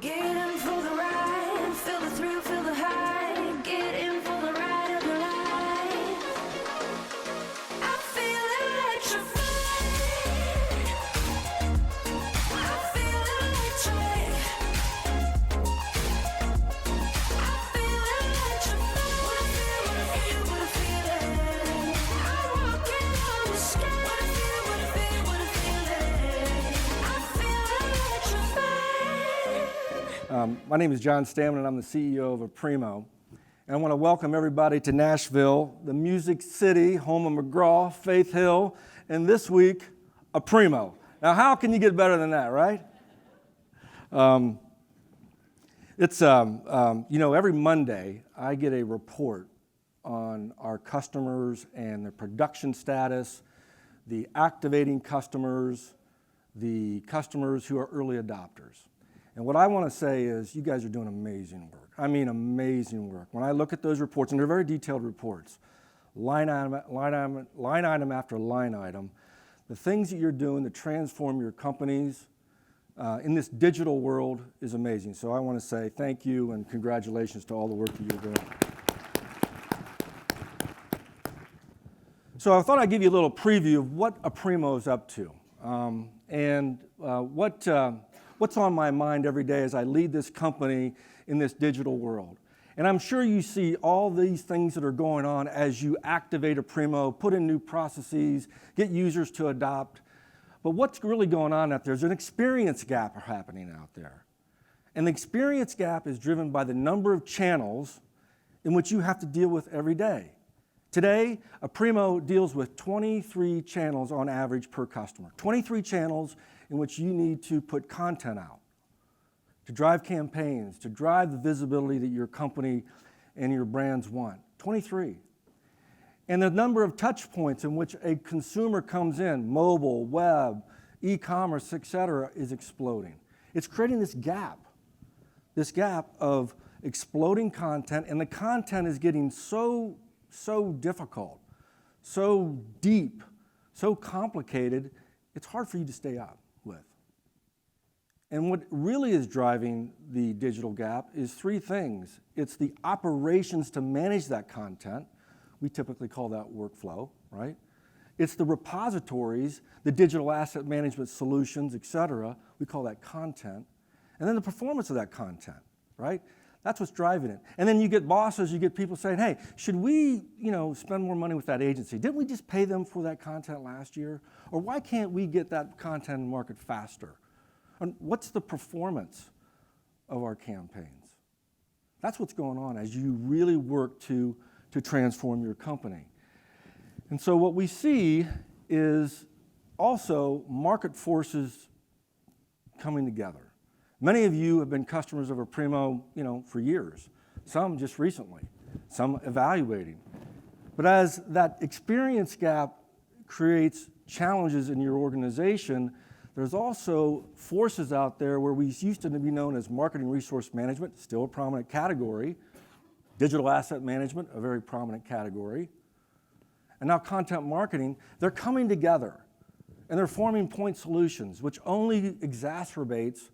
Get in for the ride, feel the thrill, feel the high. Get in for the ride of your life. I feel electrified. I feel electric. I feel electrified. What I feel, what I feel, what I feel it. I'm walking on the sky. What I feel, what I feel, what I feel it. I feel electrified. My name is John Stammen, and I'm the CEO of Aprimo. And I want to welcome everybody to Nashville, the Music City, home of McGraw, Faith Hill, and this week, Aprimo. Now, how can you get better than that, right? Every Monday, I get a report on our customers and their production status, the activating customers, the customers who are early adopters. And what I want to say is you guys are doing amazing work. I mean amazing work. When I look at those reports, and they're very detailed reports, line item after line item, the things that you're doing to transform your companies in this digital world is amazing. So I want to say thank you and congratulations to all the work that you're doing. So I thought I'd give you a little preview of what Aprimo is up to what's on my mind every day as I lead this company in this digital world. And I'm sure you see all these things that are going on as you activate Aprimo, put in new processes, get users to adopt. But what's really going on out there is an experience gap happening out there. And the experience gap is driven by the number of channels in which you have to deal with every day. Today, Aprimo deals with 23 channels on average per customer. 23 channels in which you need to put content out, to drive campaigns, to drive the visibility that your company and your brands want. 23. And the number of touch points in which a consumer comes in, mobile, web, e-commerce, et cetera, is exploding. It's creating this gap of exploding content, and the content is getting so difficult, so deep, so complicated, it's hard for you to stay up with. And what really is driving the digital gap is three things. It's the operations to manage that content. We typically call that workflow, right? It's the repositories, the digital asset management solutions, et cetera. We call that content. And then the performance of that content, right? That's what's driving it. And then you get bosses, you get people saying, hey, should we, spend more money with that agency? Didn't we just pay them for that content last year? Or why can't we get that content in market faster? And what's the performance of our campaigns? That's what's going on as you really work to transform your company. And so what we see is also market forces coming together. Many of you have been customers of Aprimo, for years. Some just recently, some evaluating. But as that experience gap creates challenges in your organization, there's also forces out there where we used to be known as marketing resource management, still a prominent category, digital asset management, a very prominent category, and now content marketing. They're coming together, and they're forming point solutions, which only exacerbates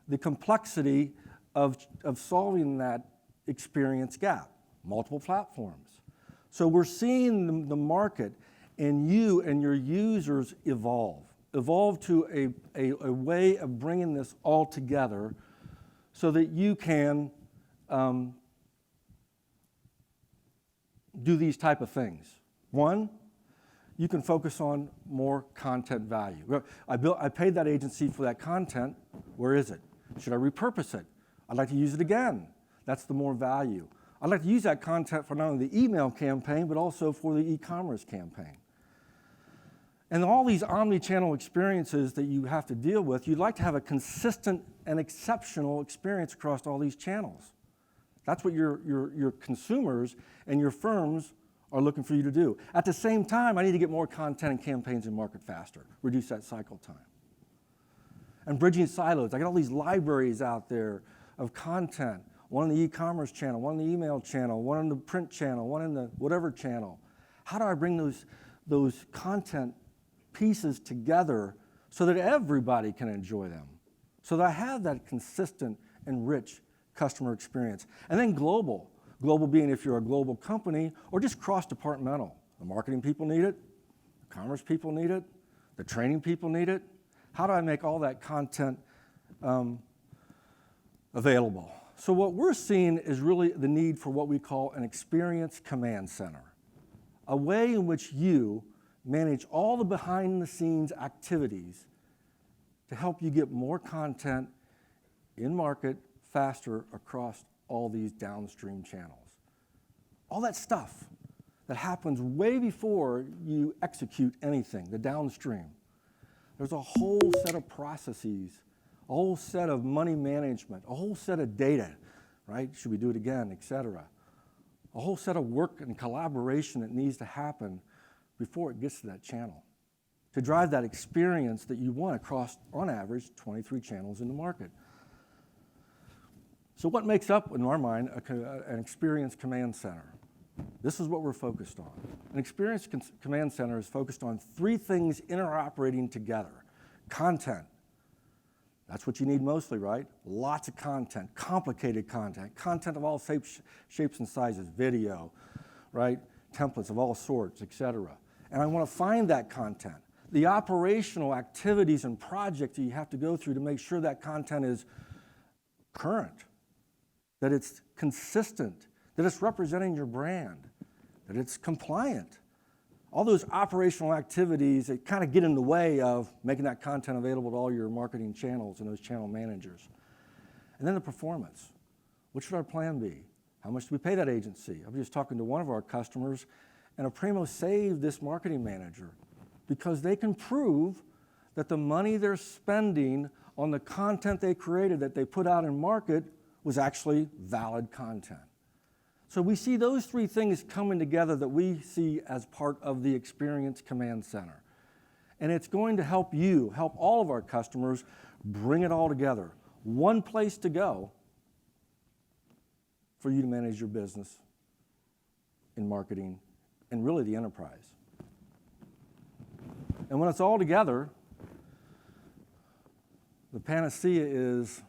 the complexity of solving that experience gap, multiple platforms. So we're seeing the market and you and your users evolve to a way of bringing this all together so that you can do these type of things. One, you can focus on more content value. I paid that agency for that content. Where is it? Should I repurpose it? I'd like to use it again. That's the more value. I'd like to use that content for not only the email campaign, but also for the e-commerce campaign. And all these omni-channel experiences that you have to deal with, you'd like to have a consistent and exceptional experience across all these channels. That's what your consumers and your firms are looking for you to do. At the same time, I need to get more content and campaigns in market faster, reduce that cycle time. And bridging silos. I got all these libraries out there of content, one in the e-commerce channel, one in the email channel, one in the print channel, one in the whatever channel. How do I bring those content pieces together so that everybody can enjoy them? so that I have that consistent and rich customer experience. And then global. Global being if you're a global company or just cross-departmental. The marketing people need it, the commerce people need it, the training people need it. How do I make all that content available? So what we're seeing is really the need for what we call an experience command center, a way in which you manage all the behind-the-scenes activities to help you get more content in market faster across all these downstream channels. All that stuff that happens way before you execute anything, the downstream. There's a whole set of processes, a whole set of money management, a whole set of data, right? Should we do it again, et cetera. A whole set of work and collaboration that needs to happen before it gets to that channel to drive that experience that you want across, on average, 23 channels in the market. So what makes up, in our mind, an experience command center? This is what we're focused on. An experience command center is focused on three things interoperating together. Content. That's what you need mostly, right? Lots of content, complicated content of all shapes and sizes, video, right? Templates of all sorts, et cetera. And I want to find that content. The operational activities and projects that you have to go through to make sure that content is current, that it's consistent, that it's representing your brand, that it's compliant. All those operational activities that kind of get in the way of making that content available to all your marketing channels and those channel managers. And then the performance. What should our plan be? How much do we pay that agency? I was just talking to one of our customers, and Aprimo saved this marketing manager because they can prove that the money they're spending on the content they created that they put out in market was actually valid content. So we see those three things coming together that we see as part of the Experience Command Center. And it's going to help you, help all of our customers bring it all together. One place to go for you to manage your business in marketing and really the enterprise. And when it's all together, the panacea is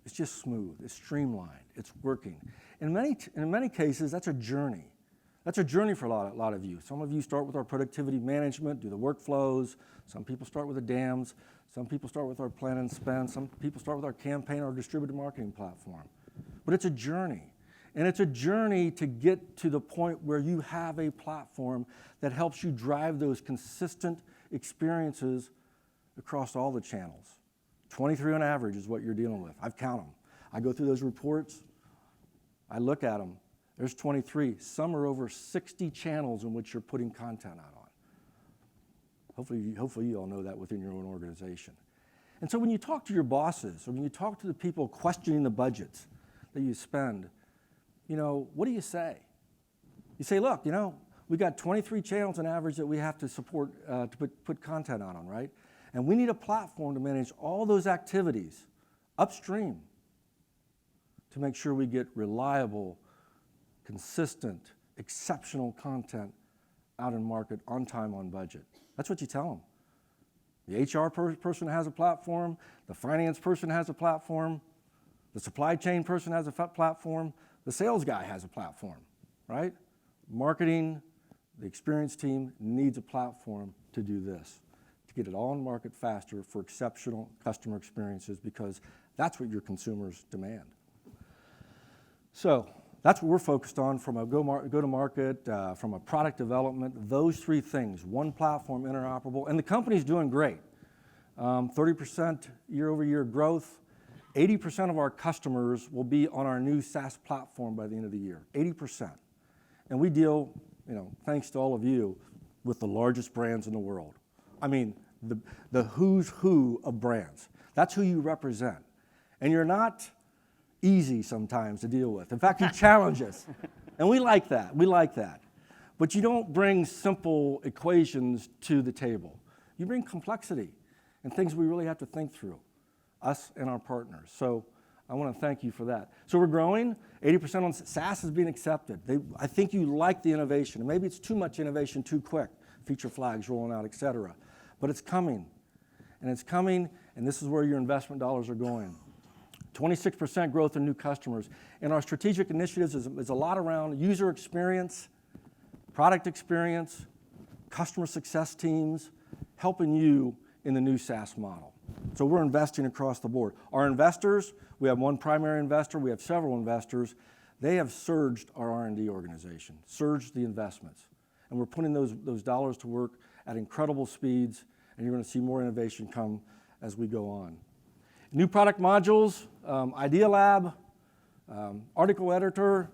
it's just smooth, it's streamlined, it's working. In many cases, that's a journey. That's a journey for a lot of you. Some of you start with our productivity management, do the workflows. Some people start with the DAMs. Some people start with our plan and spend. Some people start with our campaign or distributed marketing platform. But it's a journey. And it's a journey to get to the point where you have a platform that helps you drive those consistent experiences across all the channels. 23 on average is what you're dealing with. I've counted them. I go through those reports. I look at them. There's 23. Some are over 60 channels in which you're putting content out on. Hopefully you all know that within your own organization. And so when you talk to your bosses or when you talk to the people questioning the budgets that you spend, what do you say? You say, look, we got 23 channels on average that we have to support to put content out on, right? And we need a platform to manage all those activities upstream to make sure we get reliable, consistent, exceptional content out in market on time, on budget. That's what you tell them. The HR person has a platform, the finance person has a platform, the supply chain person has a platform, the sales guy has a platform, right? Marketing, the experience team needs a platform to do this, to get it all in market faster for exceptional customer experiences because that's what your consumers demand. So that's what we're focused on from a go-to-market, from a product development, those three things, one platform, interoperable, and the company's doing great. 30% year-over-year growth. 80% of our customers will be on our new SaaS platform by the end of the year, 80%. And we deal, thanks to all of you, with the largest brands in the world. I mean, the who's who of brands. That's who you represent. And you're not easy sometimes to deal with. In fact, you challenge us. And we like that. But you don't bring simple equations to the table. You bring complexity and things we really have to think through, us and our partners. So I want to thank you for that. So we're growing. 80% on SaaS is being accepted. I think you like the innovation. And maybe it's too much innovation too quick, feature flags rolling out, et cetera. But it's coming. And it's coming, and this is where your investment dollars are going. 26% growth in new customers. And our strategic initiatives is a lot around user experience, product experience, customer success teams, helping you in the new SaaS model. So we're investing across the board. Our investors, we have one primary investor, we have several investors. They have surged our R&D organization, surged the investments. And we're putting those dollars to work at incredible speeds, and you're going to see more innovation come as we go on. New product modules, Idea Lab, article editor,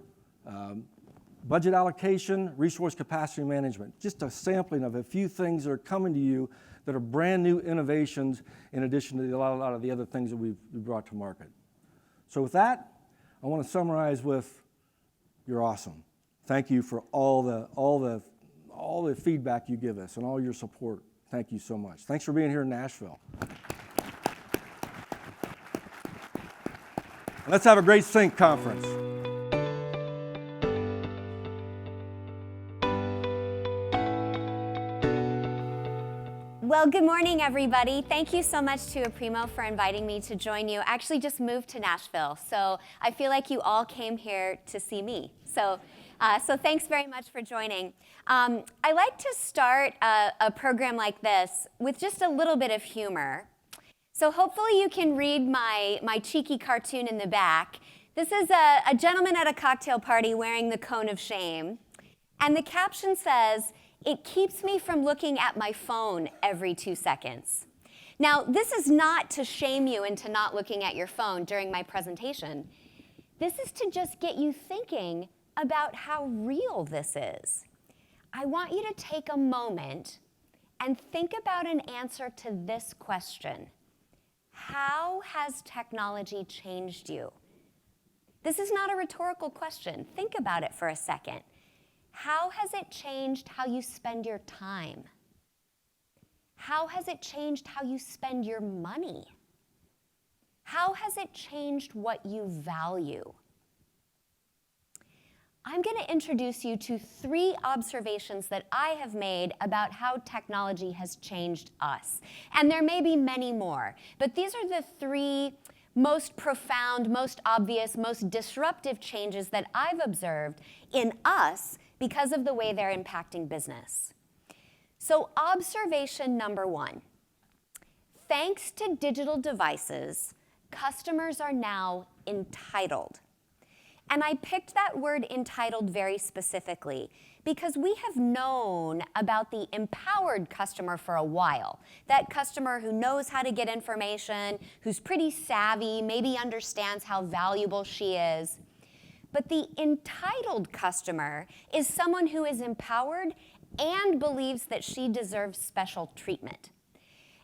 budget allocation, resource capacity management. Just a sampling of a few things that are coming to you that are brand new innovations in addition to a lot of the other things that we've brought to market. So with that, I want to summarize with, you're awesome. Thank you for all the feedback you give us and all your support. Thank you so much. Thanks for being here in Nashville. Let's have a great Sync conference. Well, good morning, everybody. Thank you so much to Aprimo for inviting me to join you. I actually just moved to Nashville, so I feel like you all came here to see me. So thanks very much for joining. I like to start a program like this with just a little bit of humor. So hopefully you can read my cheeky cartoon in the back. This is a gentleman at a cocktail party wearing the cone of shame. And the caption says, "It keeps me from looking at my phone every 2 seconds." Now, this is not to shame you into not looking at your phone during my presentation. This is to just get you thinking about how real this is. I want you to take a moment and think about an answer to this question. How has technology changed you? This is not a rhetorical question. Think about it for a second. How has it changed how you spend your time? How has it changed how you spend your money? How has it changed what you value? I'm going to introduce you to 3 observations that I have made about how technology has changed us. And there may be many more, but these are the 3 most profound, most obvious, most disruptive changes that I've observed in us because of the way they're impacting business. So observation number 1, thanks to digital devices, customers are now entitled. And I picked that word entitled very specifically because we have known about the empowered customer for a while. That customer who knows how to get information, who's pretty savvy, maybe understands how valuable she is. But the entitled customer is someone who is empowered and believes that she deserves special treatment.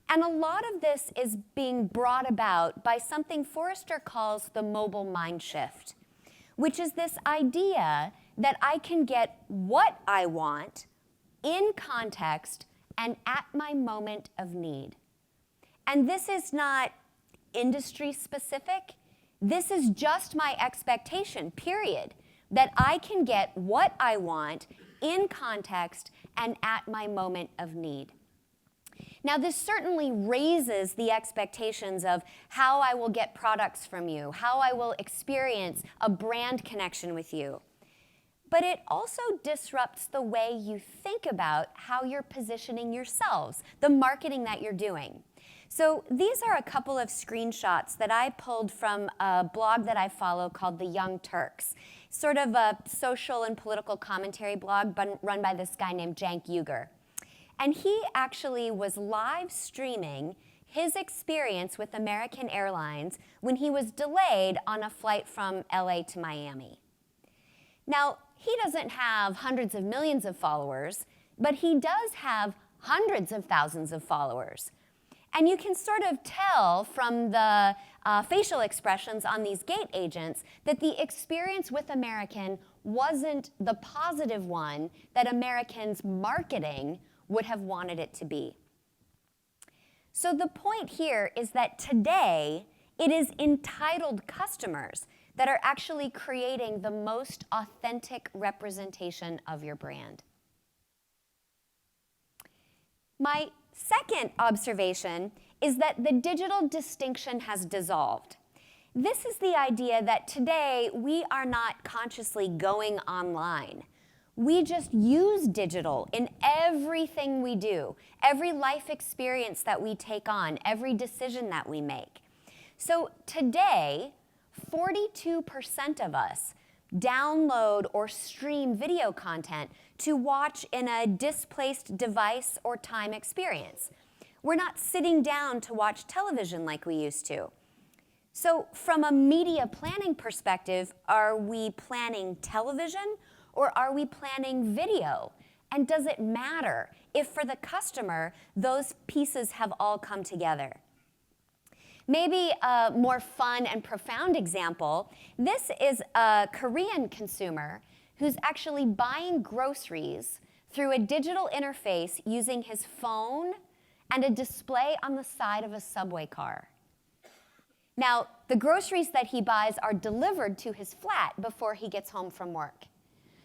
And a lot of this is being brought about by something Forrester calls the mobile mind shift, which is this idea that I can get what I want in context and at my moment of need. And this is not industry specific. This is just my expectation, period, that I can get what I want in context and at my moment of need. Now, this certainly raises the expectations of how I will get products from you, how I will experience a brand connection with you. But it also disrupts the way you think about how you're positioning yourselves, the marketing that you're doing. So these are a couple of screenshots that I pulled from a blog that I follow called The Young Turks, sort of a social and political commentary blog run by this guy named Cenk Uygur. And he actually was live streaming his experience with American Airlines when he was delayed on a flight from LA to Miami. Now, he doesn't have hundreds of millions of followers, but he does have hundreds of thousands of followers. And you can sort of tell from the facial expressions on these gate agents that the experience with American wasn't the positive one that American's marketing would have wanted it to be. So the point here is that today, it is entitled customers that are actually creating the most authentic representation of your brand. My second observation is that the digital distinction has dissolved. This is the idea that today we are not consciously going online. We just use digital in everything we do, every life experience that we take on, every decision that we make. So today, 42% of us download or stream video content to watch in a displaced device or time experience. We're not sitting down to watch television like we used to. So from a media planning perspective, are we planning television or are we planning video? And does it matter if for the customer, those pieces have all come together? Maybe a more fun and profound example, this is a Korean consumer who's actually buying groceries through a digital interface using his phone and a display on the side of a subway car. Now, the groceries that he buys are delivered to his flat before he gets home from work.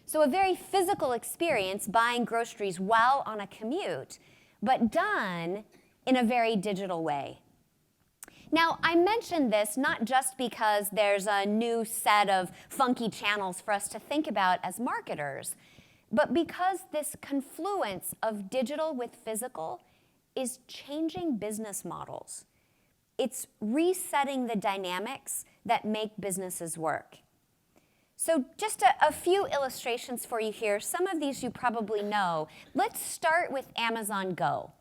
So a very physical experience buying groceries while on a commute, but done in a very digital way. Now, I mention this not just because there's a new set of funky channels for us to think about as marketers, but because this confluence of digital with physical is changing business models. It's resetting the dynamics that make businesses work. So just a few illustrations for you here. Some of these you probably know. Let's start with Amazon Go.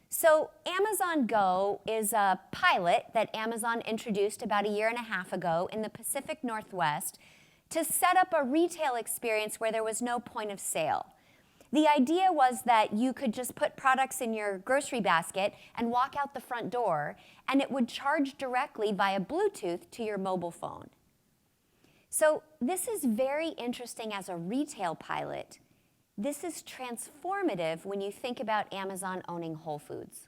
So Amazon Go is a pilot that Amazon introduced about a year and a half ago in the Pacific Northwest to set up a retail experience where there was no point of sale. The idea was that you could just put products in your grocery basket and walk out the front door, and it would charge directly via Bluetooth to your mobile phone. So this is very interesting as a retail pilot. This is transformative when you think about Amazon owning Whole Foods.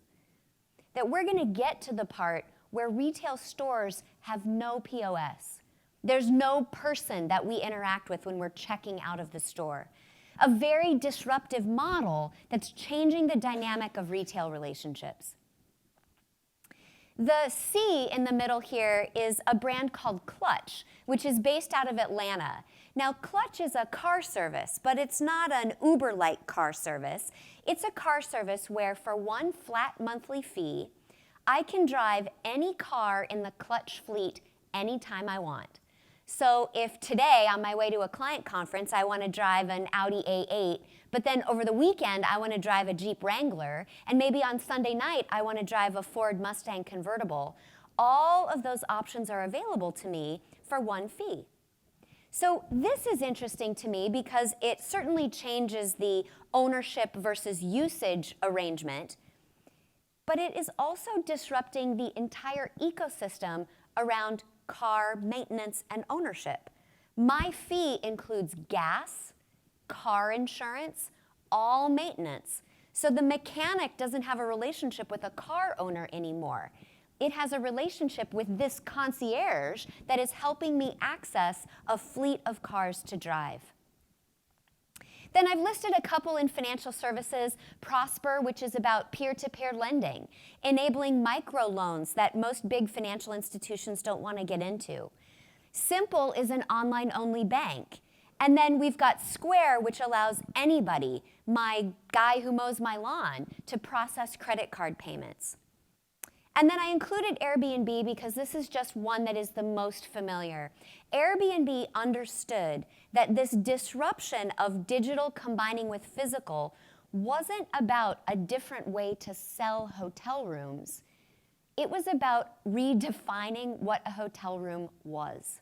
That we're going to get to the part where retail stores have no POS. There's no person that we interact with when we're checking out of the store. A very disruptive model that's changing the dynamic of retail relationships. The C in the middle here is a brand called Clutch, which is based out of Atlanta. Now, Clutch is a car service, but it's not an Uber-like car service. It's a car service where for one flat monthly fee, I can drive any car in the Clutch fleet anytime I want. So if today on my way to a client conference, I want to drive an Audi A8, but then over the weekend, I want to drive a Jeep Wrangler, and maybe on Sunday night, I want to drive a Ford Mustang convertible, all of those options are available to me for one fee. So this is interesting to me because it certainly changes the ownership versus usage arrangement, but it is also disrupting the entire ecosystem around car maintenance and ownership. My fee includes gas, car insurance, all maintenance. So the mechanic doesn't have a relationship with a car owner anymore. It has a relationship with this concierge that is helping me access a fleet of cars to drive. Then I've listed a couple in financial services, Prosper, which is about peer-to-peer lending, enabling microloans that most big financial institutions don't want to get into. Simple is an online-only bank. And then we've got Square, which allows anybody, my guy who mows my lawn, to process credit card payments. And then I included Airbnb because this is just one that is the most familiar. Airbnb understood that this disruption of digital combining with physical wasn't about a different way to sell hotel rooms. It was about redefining what a hotel room was.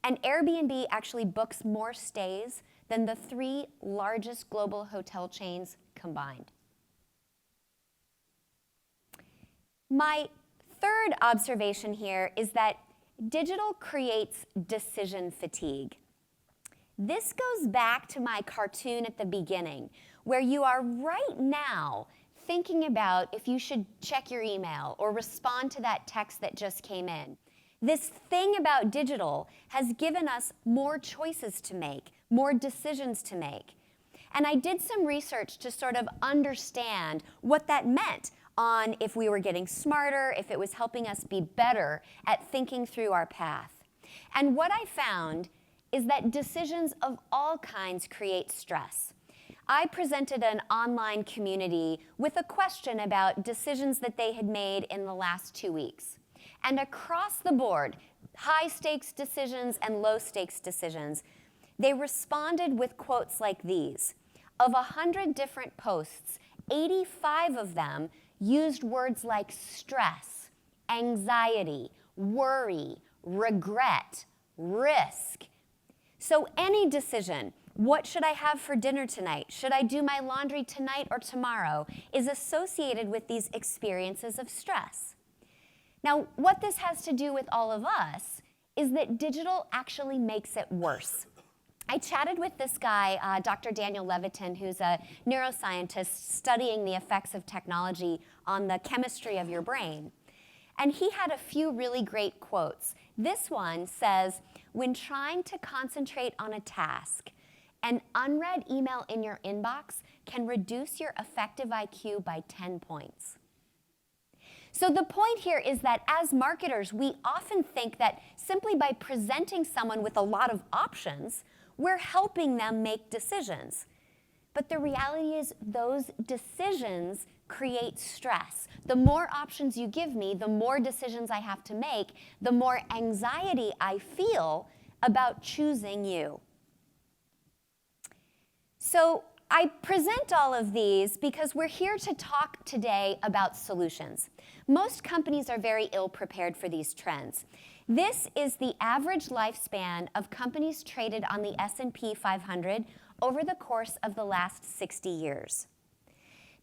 And Airbnb actually books more stays than the 3 largest global hotel chains combined. My third observation here is that digital creates decision fatigue. This goes back to my cartoon at the beginning, where you are right now thinking about if you should check your email or respond to that text that just came in. This thing about digital has given us more choices to make, more decisions to make. And I did some research to sort of understand what that meant on if we were getting smarter, if it was helping us be better at thinking through our path. And what I found is that decisions of all kinds create stress. I presented an online community with a question about decisions that they had made in the last 2 weeks. And across the board, high stakes decisions and low stakes decisions, they responded with quotes like these. Of 100 different posts, 85 of them used words like stress, anxiety, worry, regret, risk. So any decision, what should I have for dinner tonight? Should I do my laundry tonight or tomorrow? Is associated with these experiences of stress. Now, what this has to do with all of us is that digital actually makes it worse. I chatted with this guy, Dr. Daniel Levitin, who's a neuroscientist studying the effects of technology on the chemistry of your brain. And he had a few really great quotes. This one says, when trying to concentrate on a task, an unread email in your inbox can reduce your effective IQ by 10 points. So the point here is that as marketers, we often think that simply by presenting someone with a lot of options, we're helping them make decisions. But the reality is those decisions create stress. The more options you give me, the more decisions I have to make, the more anxiety I feel about choosing you. So I present all of these because we're here to talk today about solutions. Most companies are very ill prepared for these trends. This is the average lifespan of companies traded on the S&P 500 over the course of the last 60 years.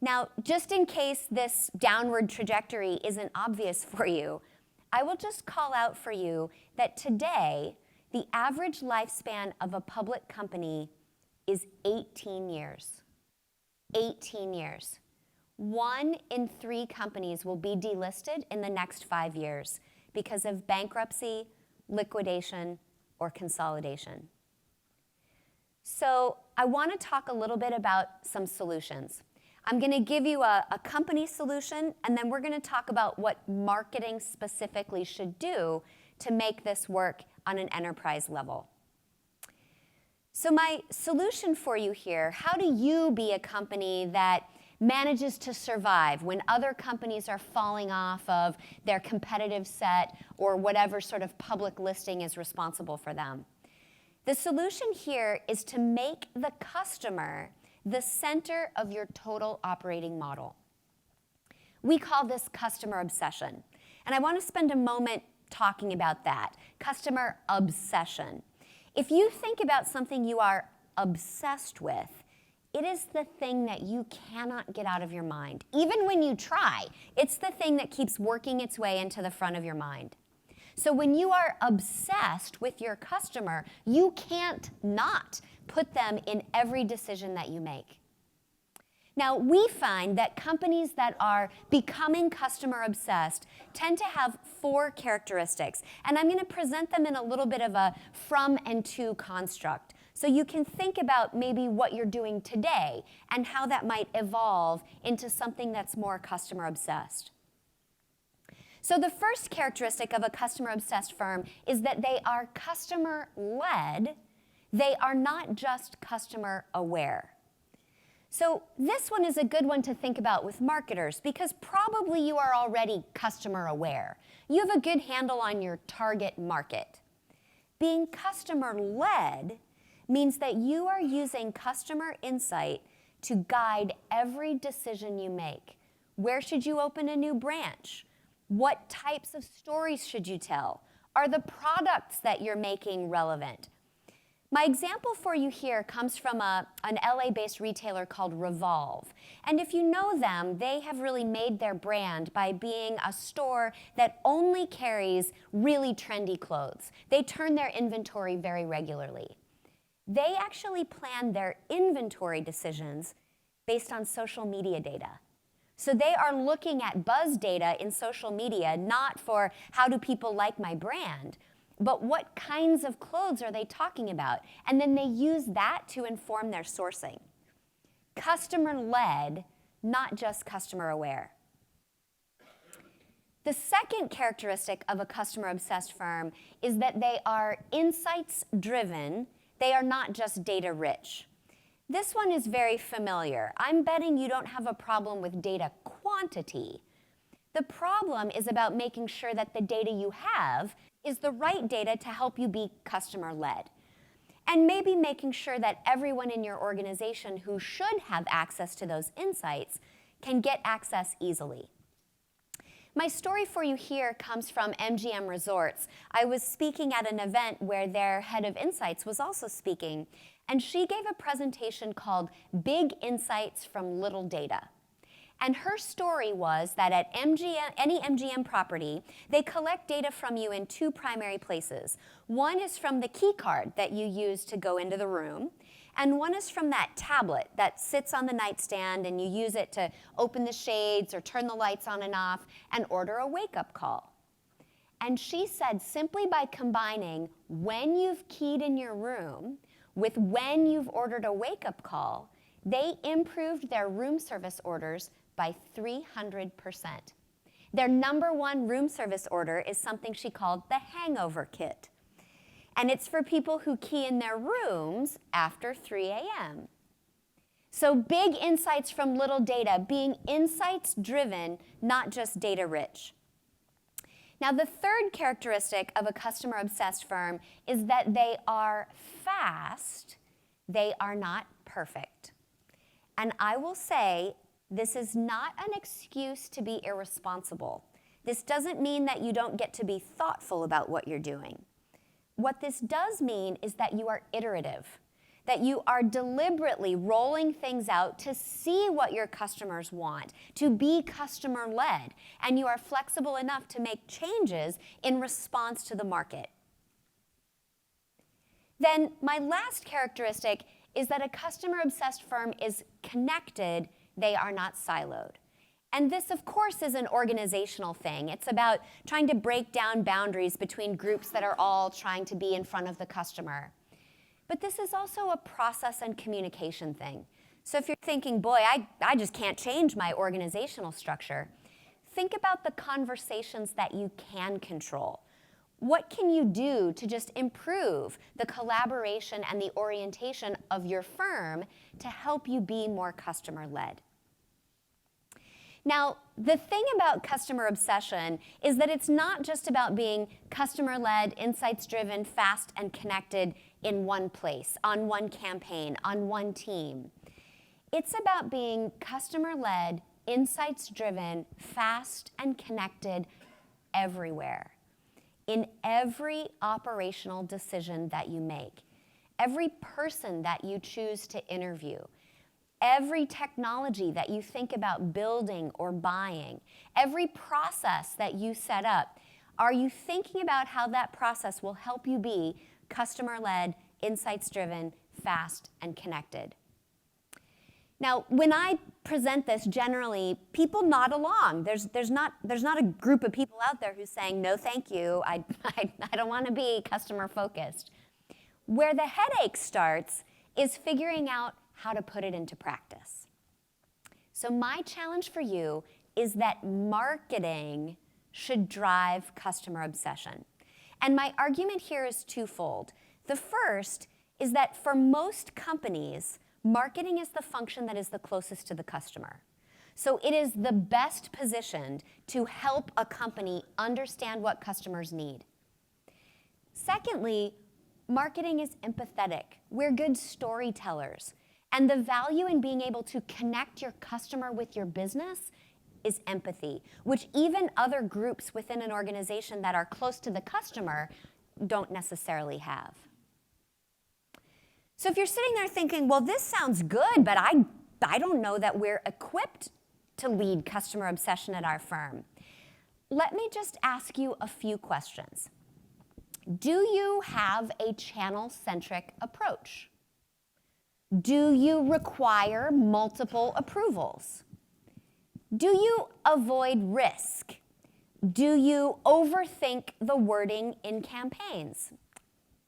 Now, just in case this downward trajectory isn't obvious for you, I will just call out for you that today, the average lifespan of a public company is 18 years. 18 years. 1 in 3 companies will be delisted in the next 5 years because of bankruptcy, liquidation, or consolidation. So I want to talk a little bit about some solutions. I'm going to give you a company solution, and then we're going to talk about what marketing specifically should do to make this work on an enterprise level. So my solution for you here, how do you be a company that manages to survive when other companies are falling off of their competitive set or whatever sort of public listing is responsible for them? The solution here is to make the customer the center of your total operating model. We call this customer obsession. And I want to spend a moment talking about that, customer obsession. If you think about something you are obsessed with, it is the thing that you cannot get out of your mind. Even when you try, it's the thing that keeps working its way into the front of your mind. So when you are obsessed with your customer, you can't not put them in every decision that you make. Now, we find that companies that are becoming customer obsessed tend to have 4 characteristics, and I'm going to present them in a little bit of a from and to construct. So you can think about maybe what you're doing today and how that might evolve into something that's more customer obsessed. So the first characteristic of a customer obsessed firm is that they are customer led. They are not just customer aware. So this one is a good one to think about with marketers because probably you are already customer aware. You have a good handle on your target market. Being customer led means that you are using customer insight to guide every decision you make. Where should you open a new branch? What types of stories should you tell? Are the products that you're making relevant? My example for you here comes from an LA-based retailer called Revolve. And if you know them, they have really made their brand by being a store that only carries really trendy clothes. They turn their inventory very regularly. They actually plan their inventory decisions based on social media data. So they are looking at buzz data in social media, not for how do people like my brand, but what kinds of clothes are they talking about? And then they use that to inform their sourcing. Customer-led, not just customer-aware. The second characteristic of a customer-obsessed firm is that they are insights-driven. They are not just data-rich. This one is very familiar. I'm betting you don't have a problem with data quantity. The problem is about making sure that the data you have is the right data to help you be customer-led. And maybe making sure that everyone in your organization who should have access to those insights can get access easily. My story for you here comes from MGM Resorts. I was speaking at an event where their head of insights was also speaking, and she gave a presentation called Big Insights from Little Data. And her story was that at any MGM property, they collect data from you in two primary places. One is from the key card that you use to go into the room, and one is from that tablet that sits on the nightstand and you use it to open the shades or turn the lights on and off and order a wake-up call. And she said simply by combining when you've keyed in your room with when you've ordered a wake-up call, they improved their room service orders by 300%. Their number one room service order is something she called the hangover kit. And it's for people who key in their rooms after 3 a.m. So big insights from little data, being insights-driven, not just data-rich. Now, the third characteristic of a customer-obsessed firm is that they are fast, they are not perfect. And I will say, this is not an excuse to be irresponsible. This doesn't mean that you don't get to be thoughtful about what you're doing. What this does mean is that you are iterative, that you are deliberately rolling things out to see what your customers want, to be customer-led, and you are flexible enough to make changes in response to the market. Then my last characteristic is that a customer-obsessed firm is connected, they are not siloed. And this, of course, is an organizational thing. It's about trying to break down boundaries between groups that are all trying to be in front of the customer. But this is also a process and communication thing. So if you're thinking, boy, I just can't change my organizational structure, think about the conversations that you can control. What can you do to just improve the collaboration and the orientation of your firm to help you be more customer-led? Now, the thing about customer obsession is that it's not just about being customer-led, insights-driven, fast, and connected in one place, on one campaign, on one team. It's about being customer-led, insights-driven, fast, and connected everywhere, in every operational decision that you make, every person that you choose to interview, every technology that you think about building or buying, every process that you set up. Are you thinking about how that process will help you be customer-led, insights-driven, fast, and connected? Now, when I present this, generally, people nod along. There's not a group of people out there who's saying, no, thank you, I don't want to be customer-focused. Where the headache starts is figuring out how to put it into practice. So my challenge for you is that marketing should drive customer obsession. And my argument here is twofold. The first is that for most companies, marketing is the function that is the closest to the customer. So it is the best positioned to help a company understand what customers need. Secondly, marketing is empathetic. We're good storytellers. And the value in being able to connect your customer with your business is empathy, which even other groups within an organization that are close to the customer don't necessarily have. So if you're sitting there thinking, well, this sounds good, but I don't know that we're equipped to lead customer obsession at our firm, let me just ask you a few questions. Do you have a channel-centric approach? Do you require multiple approvals? Do you avoid risk? Do you overthink the wording in campaigns?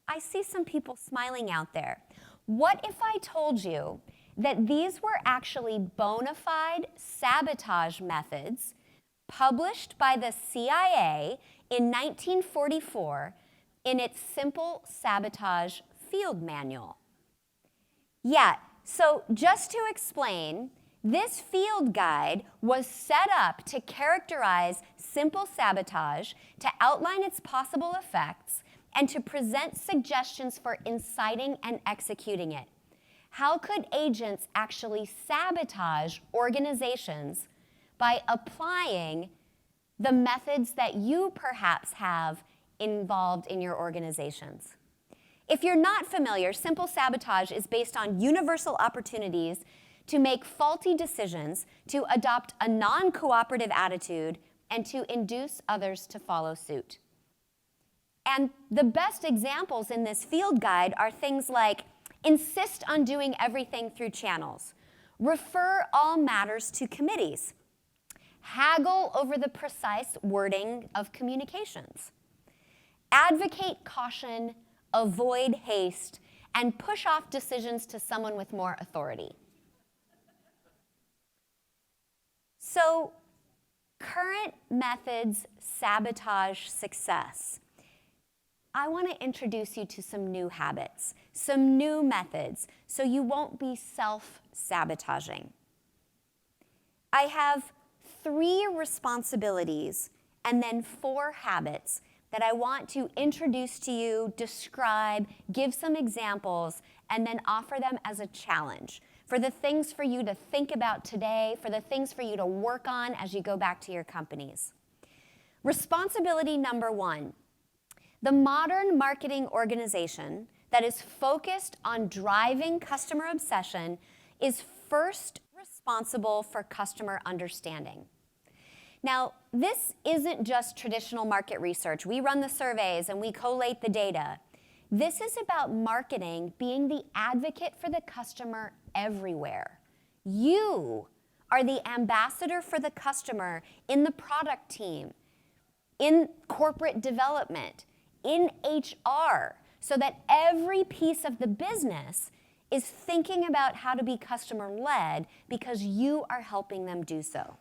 I see some people smiling out there. What if I told you that these were actually bona fide sabotage methods published by the CIA in 1944 in its Simple Sabotage Field Manual. Yeah, so just to explain, this field guide was set up to characterize simple sabotage, to outline its possible effects, and to present suggestions for inciting and executing it. How could agents actually sabotage organizations by applying the methods that you perhaps have involved in your organizations? If you're not familiar, simple sabotage is based on universal opportunities to make faulty decisions, to adopt a non-cooperative attitude, and to induce others to follow suit. And the best examples in this field guide are things like insist on doing everything through channels, refer all matters to committees, haggle over the precise wording of communications, advocate caution, avoid haste, and push off decisions to someone with more authority. So, current methods sabotage success. I want to introduce you to some new habits, some new methods, so you won't be self-sabotaging. I have 3 responsibilities and then 4 habits that I want to introduce to you, describe, give some examples, and then offer them as a challenge for the things for you to think about today, for the things for you to work on as you go back to your companies. Responsibility number 1. The modern marketing organization that is focused on driving customer obsession is first responsible for customer understanding. Now, this isn't just traditional market research. We run the surveys and we collate the data. This is about marketing being the advocate for the customer everywhere. You are the ambassador for the customer in the product team, in corporate development, in HR, so that every piece of the business is thinking about how to be customer-led because you are helping them do so.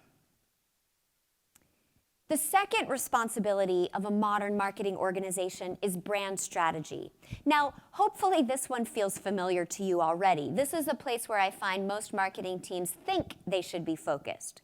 The second responsibility of a modern marketing organization is brand strategy. Now, hopefully this one feels familiar to you already. This is a place where I find most marketing teams think they should be focused.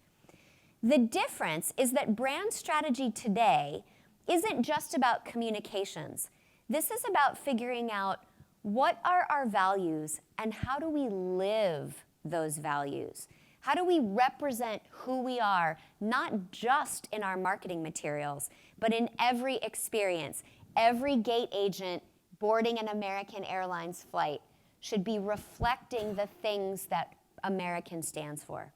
The difference is that brand strategy today isn't just about communications. This is about figuring out what are our values and how do we live those values. How do we represent who we are, not just in our marketing materials, but in every experience? Every gate agent boarding an American Airlines flight should be reflecting the things that American stands for.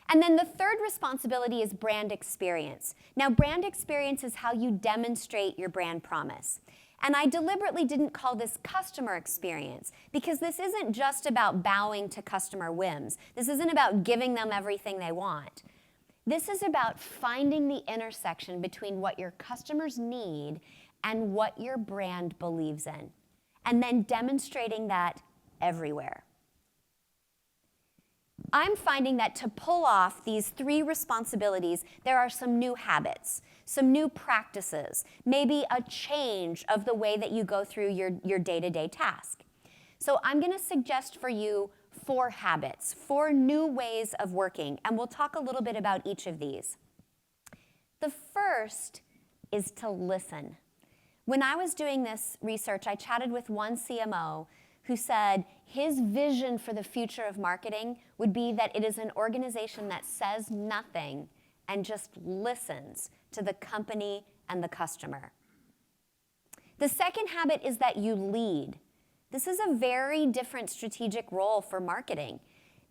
And then the third responsibility is brand experience. Now, brand experience is how you demonstrate your brand promise. And I deliberately didn't call this customer experience because this isn't just about bowing to customer whims. This isn't about giving them everything they want. This is about finding the intersection between what your customers need and what your brand believes in, and then demonstrating that everywhere. I'm finding that to pull off these 3 responsibilities, there are some new habits, some new practices, maybe a change of the way that you go through your day-to-day task. So I'm going to suggest for you 4 habits, 4 new ways of working, and we'll talk a little bit about each of these. The first is to listen. When I was doing this research, I chatted with one CMO who said his vision for the future of marketing would be that it is an organization that says nothing and just listens to the company and the customer. The second habit is that you lead. This is a very different strategic role for marketing.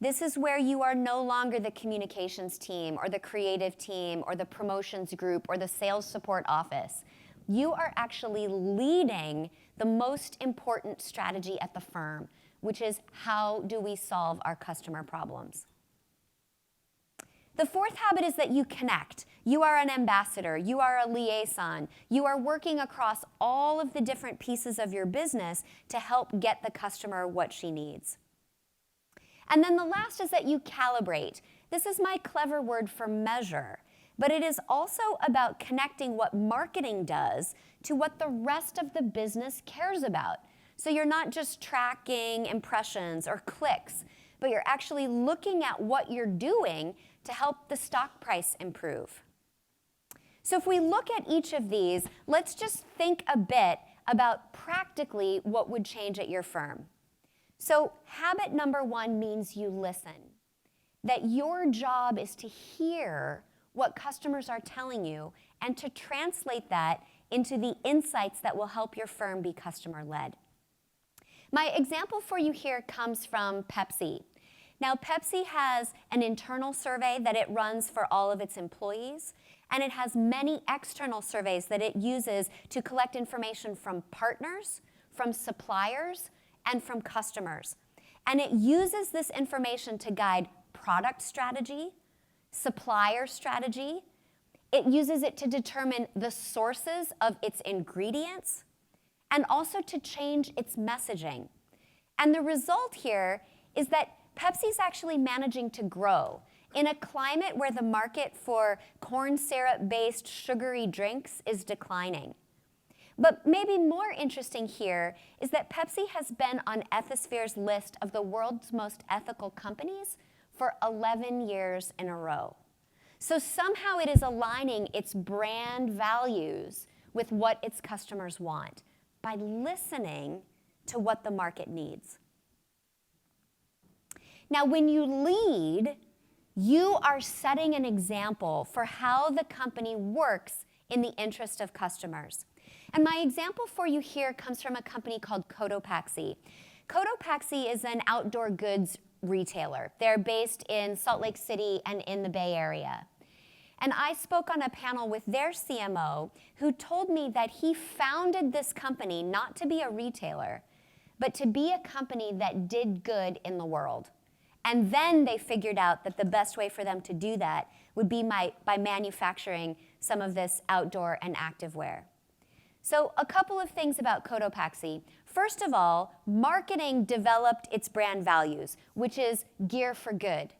This is where you are no longer the communications team or the creative team or the promotions group or the sales support office. You are actually leading the most important strategy at the firm, which is how do we solve our customer problems. The fourth habit is that you connect. You are an ambassador. You are a liaison. You are working across all of the different pieces of your business to help get the customer what she needs. And then the last is that you calibrate. This is my clever word for measure, but it is also about connecting what marketing does to what the rest of the business cares about. So you're not just tracking impressions or clicks, but you're actually looking at what you're doing to help the stock price improve. So if we look at each of these, let's just think a bit about practically what would change at your firm. So habit number 1 means you listen. That your job is to hear what customers are telling you and to translate that into the insights that will help your firm be customer-led. My example for you here comes from Pepsi. Now, Pepsi has an internal survey that it runs for all of its employees, and it has many external surveys that it uses to collect information from partners, from suppliers, and from customers. And it uses this information to guide product strategy, supplier strategy. It uses it to determine the sources of its ingredients, and also to change its messaging. And the result here is that Pepsi's actually managing to grow. In a climate where the market for corn syrup-based sugary drinks is declining. But maybe more interesting here is that Pepsi has been on Ethisphere's list of the world's most ethical companies for 11 years in a row. So somehow it is aligning its brand values with what its customers want by listening to what the market needs. Now, when you lead, you are setting an example for how the company works in the interest of customers. And my example for you here comes from a company called Cotopaxi. Cotopaxi is an outdoor goods retailer. They're based in Salt Lake City and in the Bay Area. And I spoke on a panel with their CMO who told me that he founded this company not to be a retailer, but to be a company that did good in the world. And then they figured out that the best way for them to do that would be by manufacturing some of this outdoor and activewear. So a couple of things about Cotopaxi. First of all, marketing developed its brand values, which is gear for good.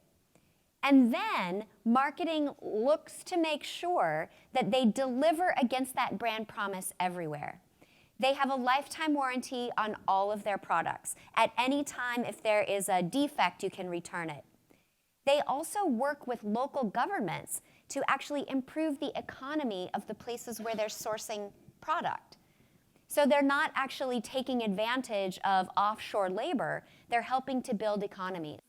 And then marketing looks to make sure that they deliver against that brand promise everywhere. They have a lifetime warranty on all of their products. At any time, if there is a defect, you can return it. They also work with local governments to actually improve the economy of the places where they're sourcing product. So they're not actually taking advantage of offshore labor, they're helping to build economies.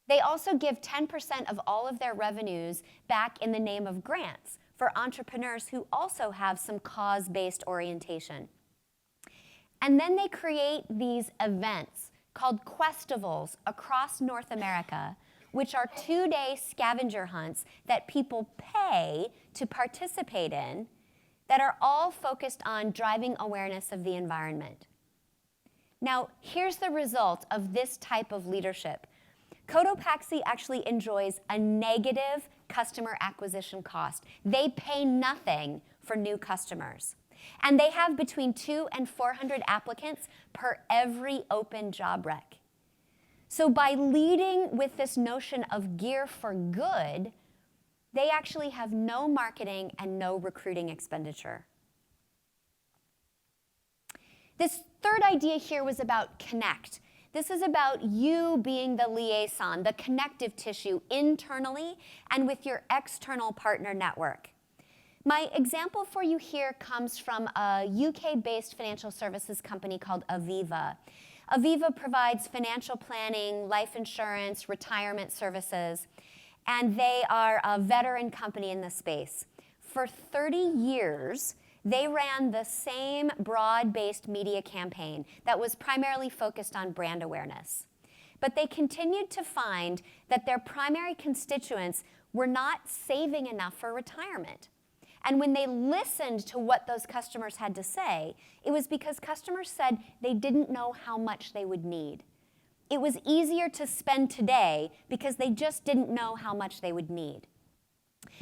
They also give 10% of all of their revenues back in the name of grants for entrepreneurs who also have some cause-based orientation. And then they create these events called Questivals across North America, which are 2-day scavenger hunts that people pay to participate in that are all focused on driving awareness of the environment. Now, here's the result of this type of leadership. Cotopaxi actually enjoys a negative customer acquisition cost. They pay nothing for new customers. And they have between 200 and 400 applicants per every open job rec. So by leading with this notion of gear for good, they actually have no marketing and no recruiting expenditure. This third idea here was about connect. This is about you being the liaison, the connective tissue internally and with your external partner network. My example for you here comes from a UK-based financial services company called Aviva. Aviva provides financial planning, life insurance, retirement services, and they are a veteran company in this space. For 30 years, they ran the same broad-based media campaign that was primarily focused on brand awareness. But they continued to find that their primary constituents were not saving enough for retirement. And when they listened to what those customers had to say, it was because customers said they didn't know how much they would need. It was easier to spend today because they just didn't know how much they would need.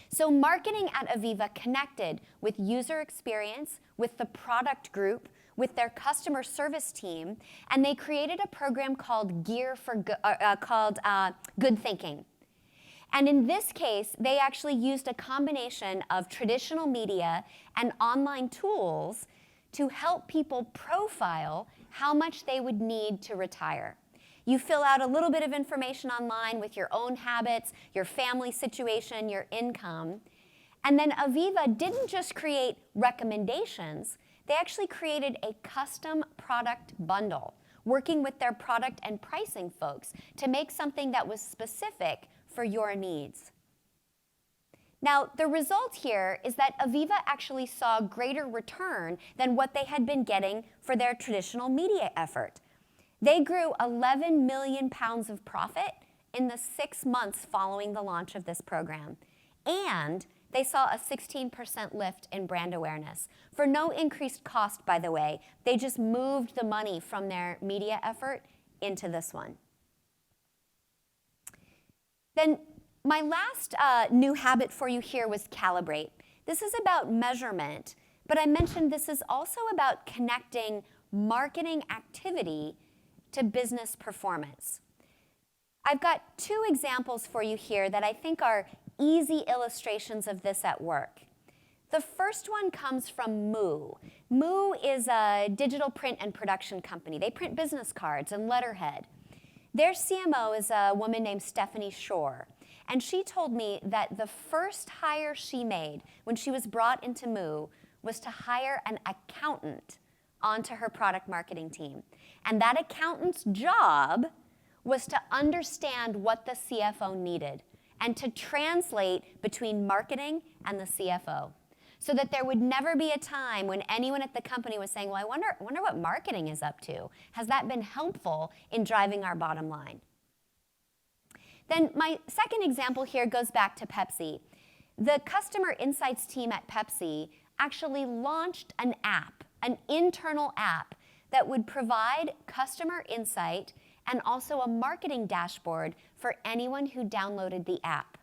So marketing at Aviva connected with user experience, with the product group, with their customer service team, and they created a program called Good Thinking. And in this case, they actually used a combination of traditional media and online tools to help people profile how much they would need to retire. You fill out a little bit of information online with your own habits, your family situation, your income. And then Aviva didn't just create recommendations, they actually created a custom product bundle, working with their product and pricing folks to make something that was specific for your needs. Now, the result here is that Aviva actually saw greater return than what they had been getting for their traditional media effort. They grew 11 million pounds of profit in the 6 months following the launch of this program. And they saw a 16% lift in brand awareness. For no increased cost, by the way. They just moved the money from their media effort into this one. Then my last new habit for you here was calibrate. This is about measurement, but I mentioned this is also about connecting marketing activity to business performance. I've got 2 examples for you here that I think are easy illustrations of this at work. The first one comes from Moo. Moo is a digital print and production company. They print business cards and letterhead. Their CMO is a woman named Stephanie Shore. And she told me that the first hire she made when she was brought into Moo was to hire an accountant onto her product marketing team. And that accountant's job was to understand what the CFO needed and to translate between marketing and the CFO, so that there would never be a time when anyone at the company was saying, well, I wonder what marketing is up to. Has that been helpful in driving our bottom line? Then my second example here goes back to Pepsi. The customer insights team at Pepsi actually launched an app, an internal app that would provide customer insight and also a marketing dashboard for anyone who downloaded the app.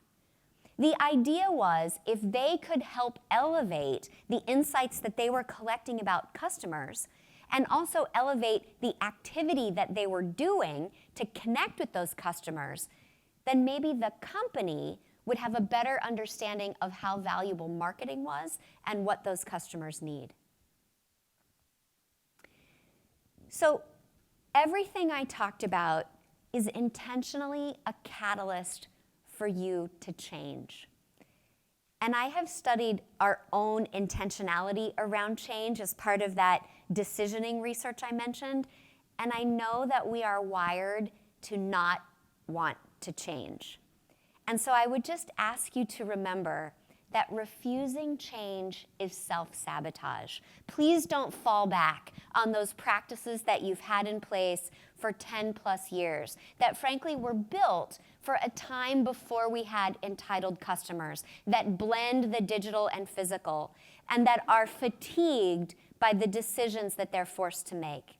The idea was if they could help elevate the insights that they were collecting about customers and also elevate the activity that they were doing to connect with those customers, then maybe the company would have a better understanding of how valuable marketing was and what those customers need. So everything I talked about is intentionally a catalyst for you to change. And I have studied our own intentionality around change as part of that decisioning research I mentioned, and I know that we are wired to not want to change. And so I would just ask you to remember that refusing change is self-sabotage. Please don't fall back on those practices that you've had in place for 10 plus years that frankly were built for a time before we had entitled customers that blend the digital and physical and that are fatigued by the decisions that they're forced to make.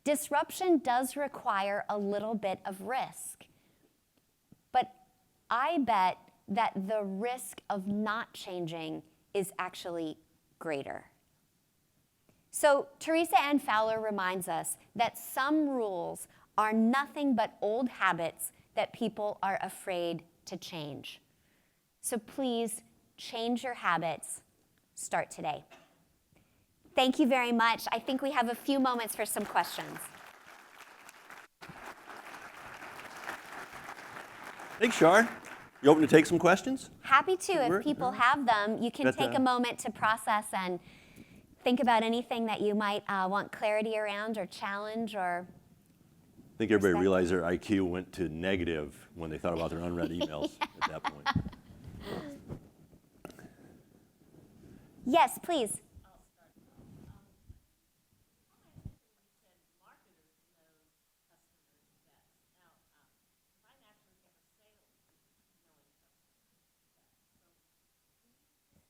Disruption does require a little bit of risk, but I bet that the risk of not changing is actually greater. So Teresa Ann Fowler reminds us that some rules are nothing but old habits that people are afraid to change. So please change your habits. Start today. Thank you very much. I think we have a few moments for some questions. Thanks, Shar. You open to take some questions? Happy to. If people have them, you can take a moment to process and think about anything that you might want clarity around or challenge or... I think everybody realized their IQ went to negative when they thought about their unread emails at that point. Yes, please.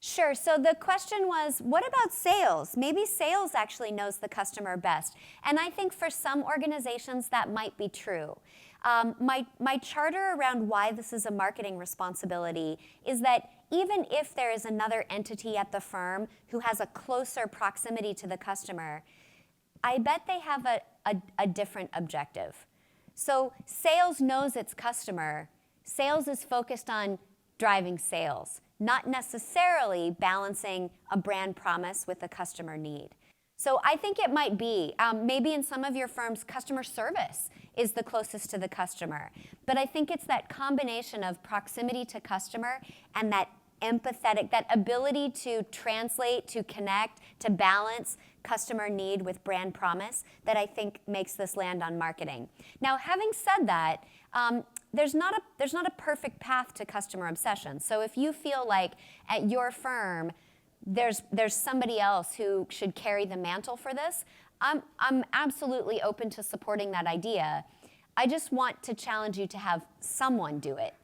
Sure. So the question was, what about sales? Maybe sales actually knows the customer best. And I think for some organizations that might be true. My charter around why this is a marketing responsibility is that even if there is another entity at the firm who has a closer proximity to the customer, I bet they have a different objective. So sales knows its customer. Sales is focused on driving sales, not necessarily balancing a brand promise with a customer need. So I think it might be, maybe in some of your firms, customer service is the closest to the customer. But I think it's that combination of proximity to customer and that empathetic, that ability to translate, to connect, to balance customer need with brand promise that I think makes this land on marketing. Now, having said that, there's not a perfect path to customer obsession. So if you feel like at your firm there's somebody else who should carry the mantle for this, I'm absolutely open to supporting that idea. I just want to challenge you to have someone do it.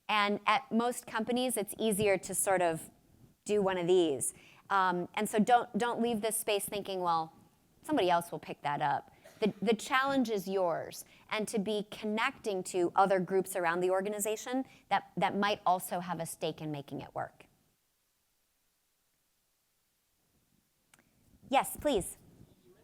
And at most companies, it's easier to sort of do one of these. And so don't leave this space thinking, well, somebody else will pick that up. The challenge is yours, and to be connecting to other groups around the organization that might also have a stake in making it work. Yes, please. You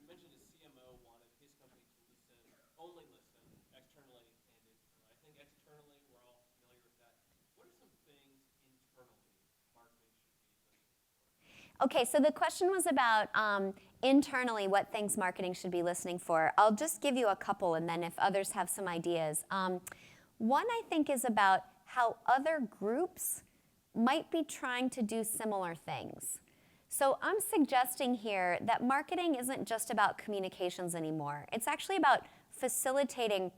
mentioned a CMO wanted his company to only listen externally and internally. I think externally we're all familiar with that. What are some things internally marketing should be listening for? Okay, so the question was about internally what things marketing should be listening for. I'll just give you a couple, and then if others have some ideas. One I think is about how other groups might be trying to do similar things. So I'm suggesting here that marketing isn't just about communications anymore. It's actually about facilitating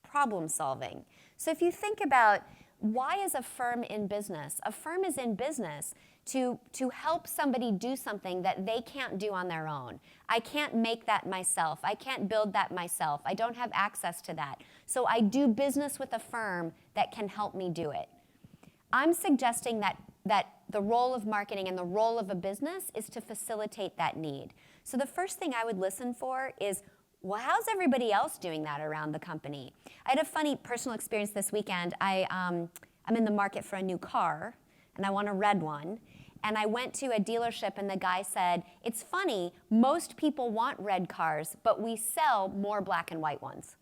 problem solving. So if you think about why is a firm in business? A firm is in business to help somebody do something that they can't do on their own. I can't make that myself. I can't build that myself. I don't have access to that. So I do business with a firm that can help me do it. I'm suggesting that the role of marketing and the role of a business is to facilitate that need. So the first thing I would listen for is, well, how's everybody else doing that around the company? I had a funny personal experience this weekend. I'm in the market for a new car, and I want a red one. And I went to a dealership, and the guy said, it's funny, most people want red cars, but we sell more black and white ones.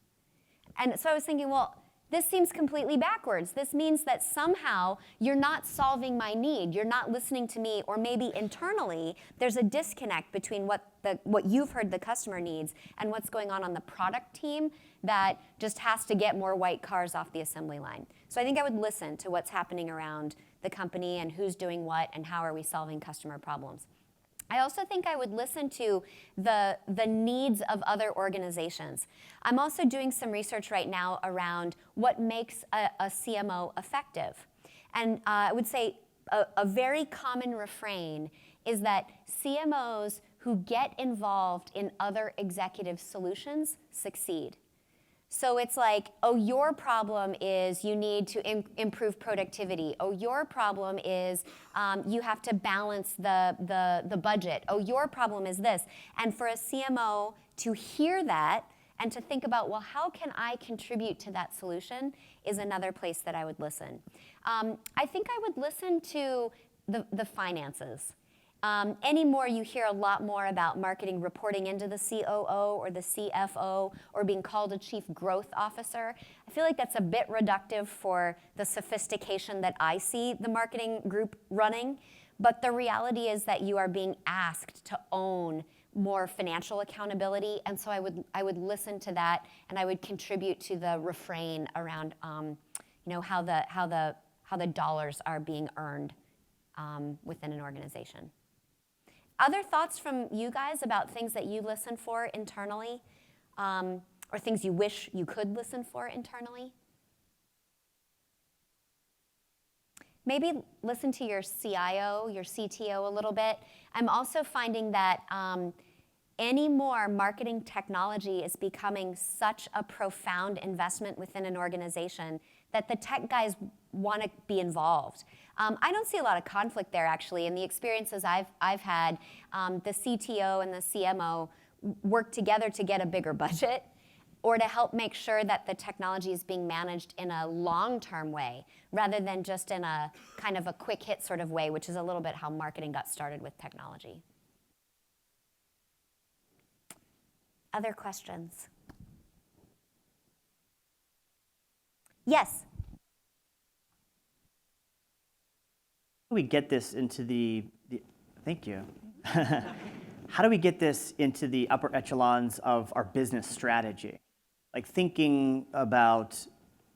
And so I was thinking, well, this seems completely backwards. This means that somehow you're not solving my need. You're not listening to me, or maybe internally there's a disconnect between what you've heard the customer needs and what's going on the product team that just has to get more white cars off the assembly line. So I think I would listen to what's happening around the company and who's doing what and how are we solving customer problems. I also think I would listen to the needs of other organizations. I'm also doing some research right now around what makes a CMO effective. And I would say a very common refrain is that CMOs who get involved in other executive solutions succeed. So it's like, oh, your problem is you need to improve productivity. Oh, your problem is you have to balance the budget. Oh, your problem is this. And for a CMO to hear that and to think about, well, how can I contribute to that solution is another place that I would listen. I think I would listen to the finances. Anymore, you hear a lot more about marketing reporting into the COO or the CFO or being called a chief growth officer. I feel like that's a bit reductive for the sophistication that I see the marketing group running. But the reality is that you are being asked to own more financial accountability, and so I would listen to that, and I would contribute to the refrain around how the dollars are being earned within an organization. Other thoughts from you guys about things that you listen for internally, or things you wish you could listen for internally? Maybe listen to your CIO, your CTO a little bit. I'm also finding that anymore marketing technology is becoming such a profound investment within an organization that the tech guys want to be involved. I don't see a lot of conflict there, actually. In the experiences I've had, the CTO and the CMO work together to get a bigger budget or to help make sure that the technology is being managed in a long-term way rather than just in a kind of a quick hit sort of way, which is a little bit how marketing got started with technology. Other questions? Yes? we get this into thank you. How do we get this into the upper echelons of our business strategy? Like thinking about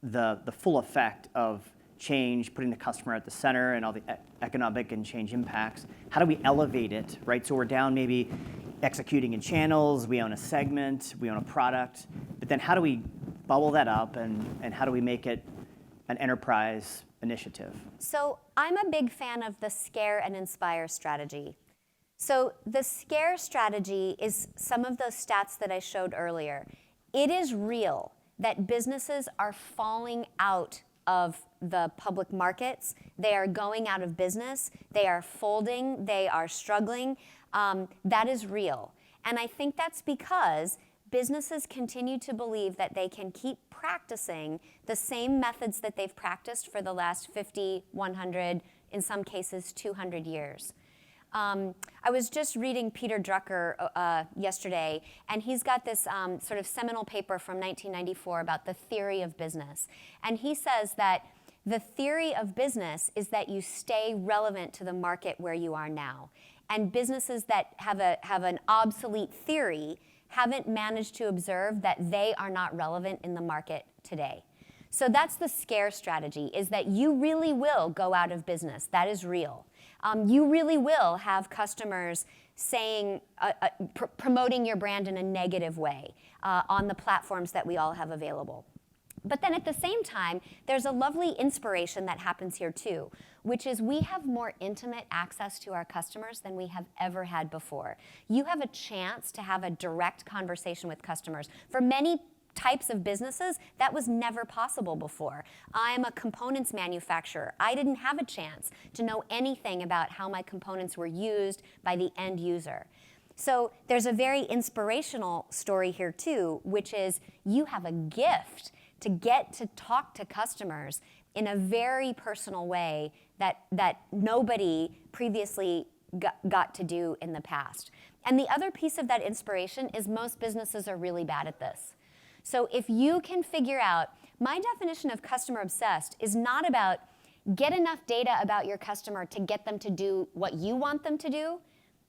the full effect of change, putting the customer at the center and all the economic and change impacts. How do we elevate it, right? So we're down maybe executing in channels, we own a segment, we own a product, but then how do we bubble that up and how do we make it an enterprise initiative? So I'm a big fan of the scare and inspire strategy. So the scare strategy is some of those stats that I showed earlier. It is real that businesses are falling out of the public markets. They are going out of business. They are folding. They are struggling. That is real. And I think that's because businesses continue to believe that they can keep practicing the same methods that they've practiced for the last 50, 100, in some cases 200 years. I was just reading Peter Drucker yesterday, and he's got this sort of seminal paper from 1994 about the theory of business. And he says that the theory of business is that you stay relevant to the market where you are now. And businesses that have an obsolete theory haven't managed to observe that they are not relevant in the market today. So that's the scare strategy, is that you really will go out of business. That is real. You really will have customers saying, promoting your brand in a negative way on the platforms that we all have available. But then at the same time, there's a lovely inspiration that happens here too, which is we have more intimate access to our customers than we have ever had before. You have a chance to have a direct conversation with customers. For many types of businesses, that was never possible before. I'm a components manufacturer. I didn't have a chance to know anything about how my components were used by the end user. So there's a very inspirational story here too, which is you have a gift to get to talk to customers in a very personal way that nobody previously got to do in the past. And the other piece of that inspiration is most businesses are really bad at this. So if you can figure out, my definition of customer obsessed is not about get enough data about your customer to get them to do what you want them to do.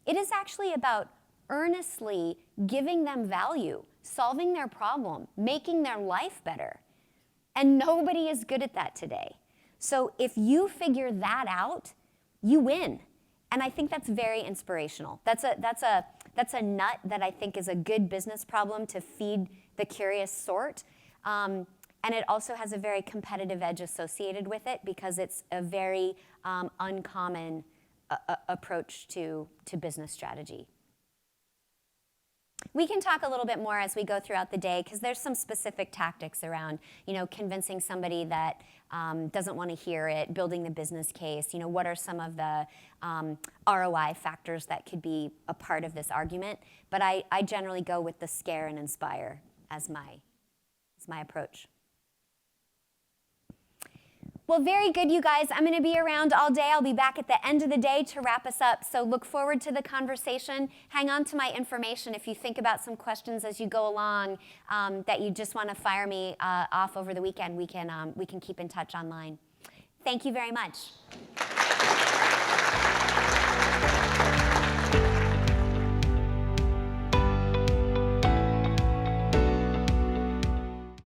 It is actually about earnestly giving them value, solving their problem, making their life better. And nobody is good at that today. So if you figure that out, you win. And I think that's very inspirational. That's a nut that I think is a good business problem to feed the curious sort. And it also has a very competitive edge associated with it because it's a very uncommon approach to business strategy. We can talk a little bit more as we go throughout the day because there's some specific tactics around, convincing somebody that doesn't want to hear it, building the business case. What are some of the ROI factors that could be a part of this argument? But I generally go with the scare and inspire as my approach. Well, very good, you guys. I'm going to be around all day. I'll be back at the end of the day to wrap us up. So look forward to the conversation. Hang on to my information if you think about some questions as you go along that you just want to fire me off over the weekend. We can keep in touch online. Thank you very much.